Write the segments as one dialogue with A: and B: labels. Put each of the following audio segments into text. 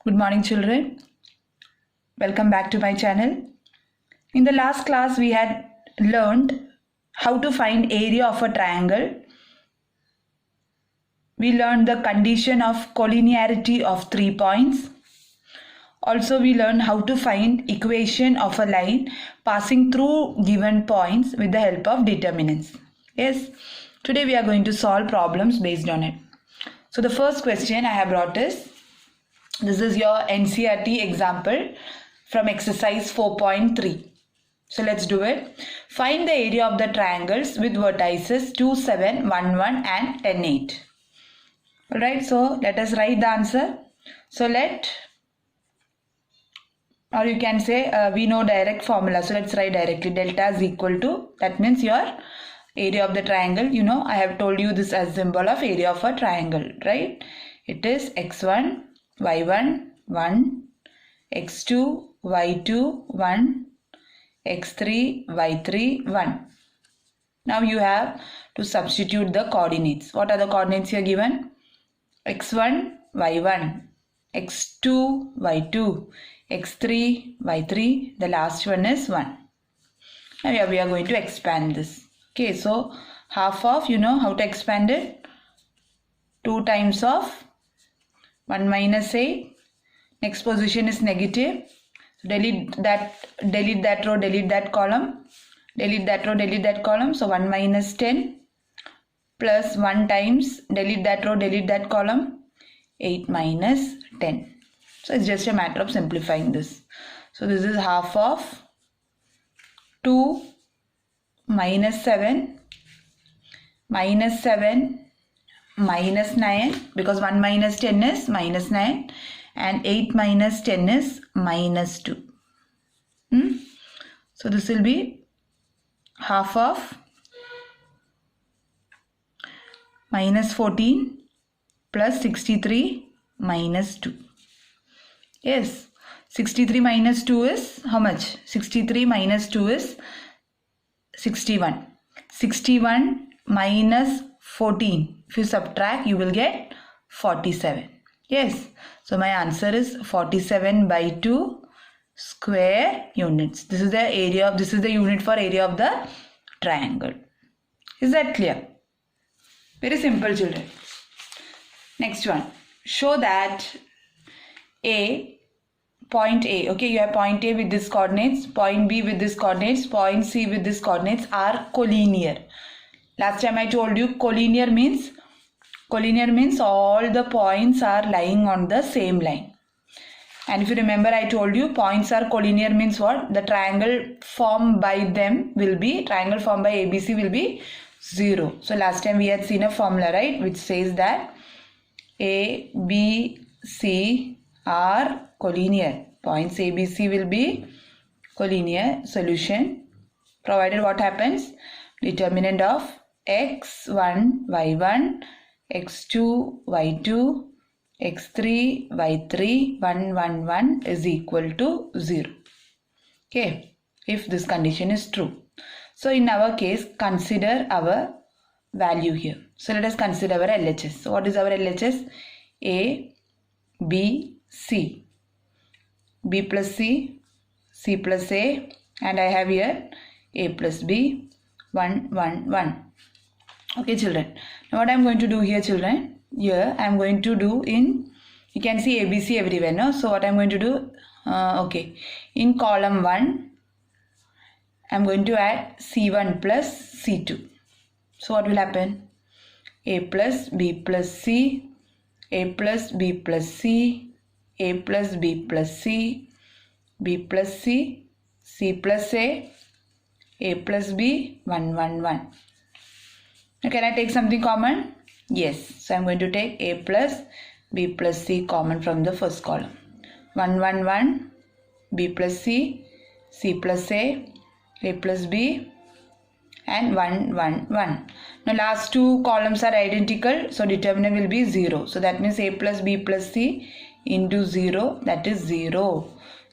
A: Good morning, children. Welcome back to my channel. In the last class, we had learned how to find area of a triangle. We learned the condition of collinearity of 3 points. Also, we learned how to find equation of a line passing through given points with the help of determinants. Yes, today we are going to solve problems based on it. So the first question I have brought is, this is your NCERT example from exercise 4.3. So let's do it. Find the area of the triangles with vertices 2, 7, 1, 1 and 10, 8. Alright, so let us write the answer. So or you can say we know direct formula. So let's write directly. Delta is equal to, that means your area of the triangle. You know, I have told you this as symbol of area of a triangle, right? It is x1, y1, 1, x2, y2, 1, x3, y3, 1. Now you have to substitute the coordinates. What are the coordinates here given? x1, y1, x2, y2, x3, y3. The last one is 1. Now we are going to expand this. Okay, so half of, you know how to expand it? 2 times of 1 minus 8. Next position is negative. Delete that row, delete that column. Delete that row, delete that column. So 1 minus 10 plus 1 times, delete that row, delete that column. 8 minus 10. So it's just a matter of simplifying this. So this is half of 2 minus 7 minus 7 minus 9, because 1 minus 10 is minus 9 and 8 minus 10 is minus 2. So this will be half of minus 14 plus 63 minus 2. Yes, 63 minus 2 is how much? 63 minus 2 is 61. 61 minus 14. If you subtract, you will get 47. Yes, so my answer is 47 by 2 square units. This is the area. This is the unit for area of the triangle. Is that clear? Very simple, children. Next one. Show that point A, okay, you have point A with this coordinates, point B with this coordinates, point C with this coordinates are collinear. Last time I told you collinear means all the points are lying on the same line. And if you remember, I told you points are collinear means what? The triangle formed by them will be, triangle formed by ABC will be 0. So last time we had seen a formula, right, which says that A, B, C are collinear. Points ABC will be collinear. Solution provided what happens? Determinant of x1, y1, x2, y2, x3, y3, 1, 1, 1 is equal to 0. Okay, if this condition is true. So in our case, consider our value here. So let us consider our LHS. So what is our LHS? A, B, C. B plus C, C plus A, and I have here A plus B, 1, 1, 1. Okay, children. Now what I am going to do here, children, here I am going to do in, you can see ABC everywhere, no? So what I am going to do, okay, in column 1, I am going to add C1 plus C2. So what will happen? A plus B plus C, A plus B plus C, A plus B plus C, B plus C, C plus A plus B, 1, 1, 1. Now can I take something common? Yes. So I am going to take A plus B plus C common from the first column. 1, 1, 1, B plus C, C plus A plus B, and 1, 1, 1. Now last two columns are identical, so determinant will be 0. So that means A plus B plus C into 0, that is 0.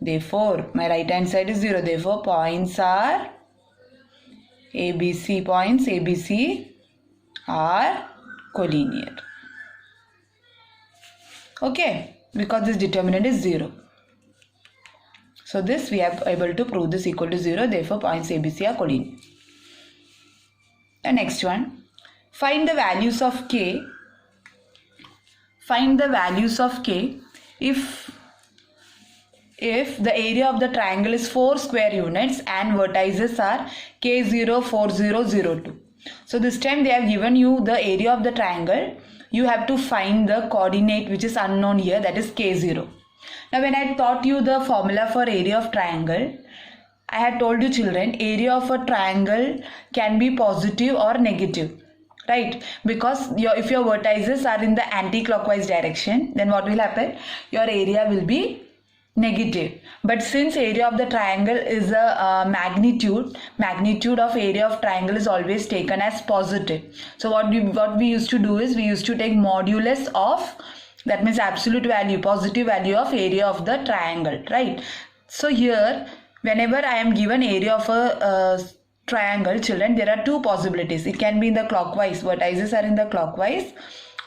A: Therefore, my right hand side is 0. Therefore, points are ABC. Points ABC are collinear. Okay. because this determinant is 0. So this we are able to prove this equal to 0. Therefore points ABC are collinear. The next one, find the values of K. Find the values of K if the area of the triangle is 4 square units and vertices are K0, 4, 0, 0, 2. So this time they have given you the area of the triangle. You have to find the coordinate which is unknown here, that is K0. Now when I taught you the formula for area of triangle, I had told you children, area of a triangle can be positive or negative, right? Because if your vertices are in the anti-clockwise direction, then what will happen? Your area will be negative. But since area of the triangle is a magnitude of area of triangle is always taken as positive. So what we used to do is we used to take modulus of, that means absolute value, positive value of area of the triangle, right? So here whenever I am given area of a triangle, children, there are two possibilities. It can be in the clockwise, vertices are in the clockwise,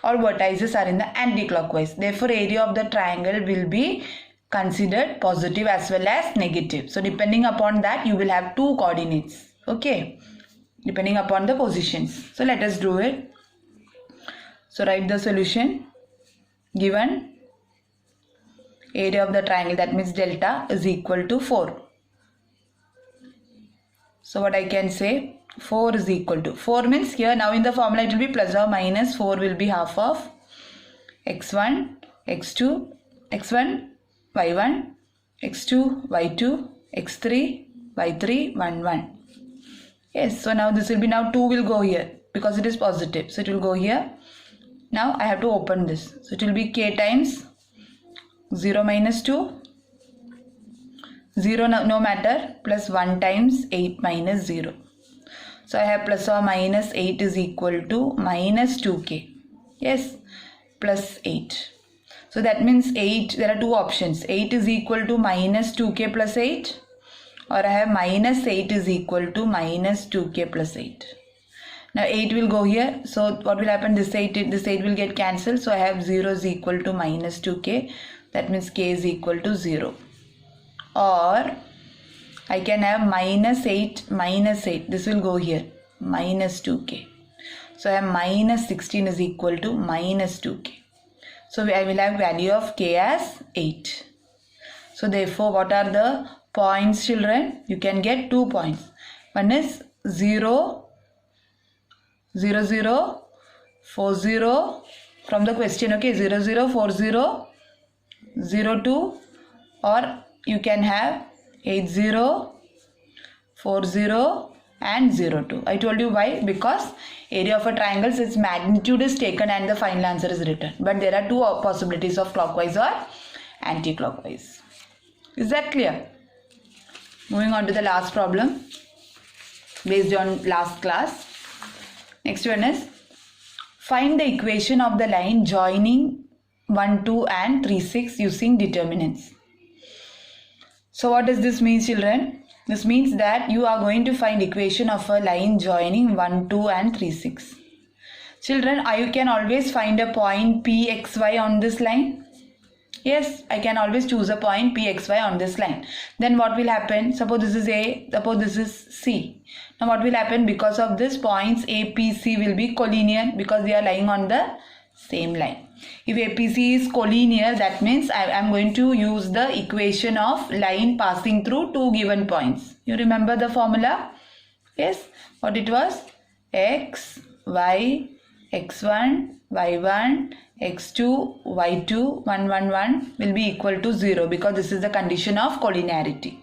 A: or vertices are in the anti-clockwise. Therefore area of the triangle will be considered positive as well as negative. So depending upon that you will have two coordinates, okay, depending upon the positions. So let us do it. So write the solution. Given area of the triangle, that means delta, is equal to 4. So what I can say, 4 is equal to, 4 means here now in the formula it will be plus or minus, 4 will be half of x1, x2, x1, y1, x2, y2, x3, y3, 1, 1. Yes, so now this will be, now 2 will go here because it is positive. So it will go here. Now I have to open this. So it will be k times 0 minus 2, 0 no matter, plus 1 times 8 minus 0. So I have plus or minus 8 is equal to minus 2k. Yes, plus 8. So that means 8, there are two options. 8 is equal to minus 2k plus 8, or I have minus 8 is equal to minus 2k plus 8. Now 8 will go here. So what will happen? This 8 will get cancelled. So I have 0 is equal to minus 2k. That means k is equal to 0. Or I can have minus 8. This will go here. Minus 2k. So I have minus 16 is equal to minus 2k. So I will have value of k as 8. So therefore what are the points, children? You can get 2 points. One is 0, 0, 0, 4, 0 from the question, okay, 0, 0, 4, 0, 0, 2, or you can have 8, 0, 4, 0 and 0, 2. I told you why, because area of a triangle, its magnitude is taken and the final answer is written. But there are two possibilities of clockwise or anti-clockwise. Is that clear? Moving on to the last problem based on last class. Next one is, find the equation of the line joining 1, 2 and 3, 6 using determinants. So what does this mean, children? This means that you are going to find equation of a line joining 1, 2 and 3, 6. Children, you can always find a point Pxy on this line. Yes, I can always choose a point Pxy on this line. Then what will happen? Suppose this is A, suppose this is C. Now what will happen? Because of this, points APC will be collinear because they are lying on the same line. If APC is collinear, that means I am going to use the equation of line passing through two given points. You remember the formula? Yes, what it was? X, Y, x1, y1, x2, y2, 1, 1, 1 will be equal to 0 because this is the condition of collinearity.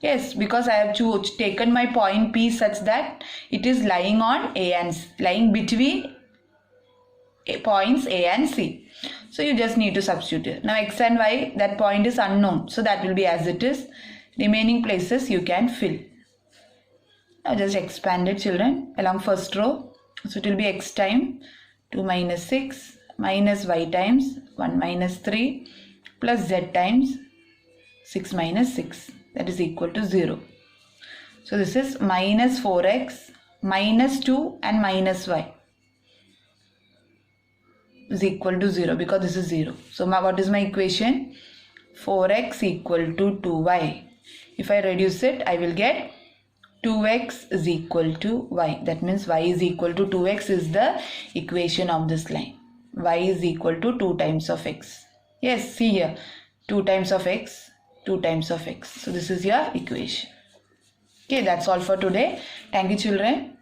A: Yes, because I have taken my point P such that it is lying on A and C, lying between points A and C. So you just need to substitute it. Now x and y, that point is unknown. So that will be as it is. Remaining places you can fill. Now just expand it, children, along first row. So it will be x time 2 minus 6 minus y times 1 minus 3 plus z times 6 minus 6. That is equal to 0. So this is minus 4x minus 2 and minus y. is equal to 0 because this is 0. So what is my equation? 4x equal to 2y. If I reduce it, I will get 2x is equal to y. That means y is equal to 2x is the equation of this line. Y is equal to 2 times of x. Yes, see here. 2 times of x, 2 times of x. So this is your equation. Okay, that's all for today. Thank you, children.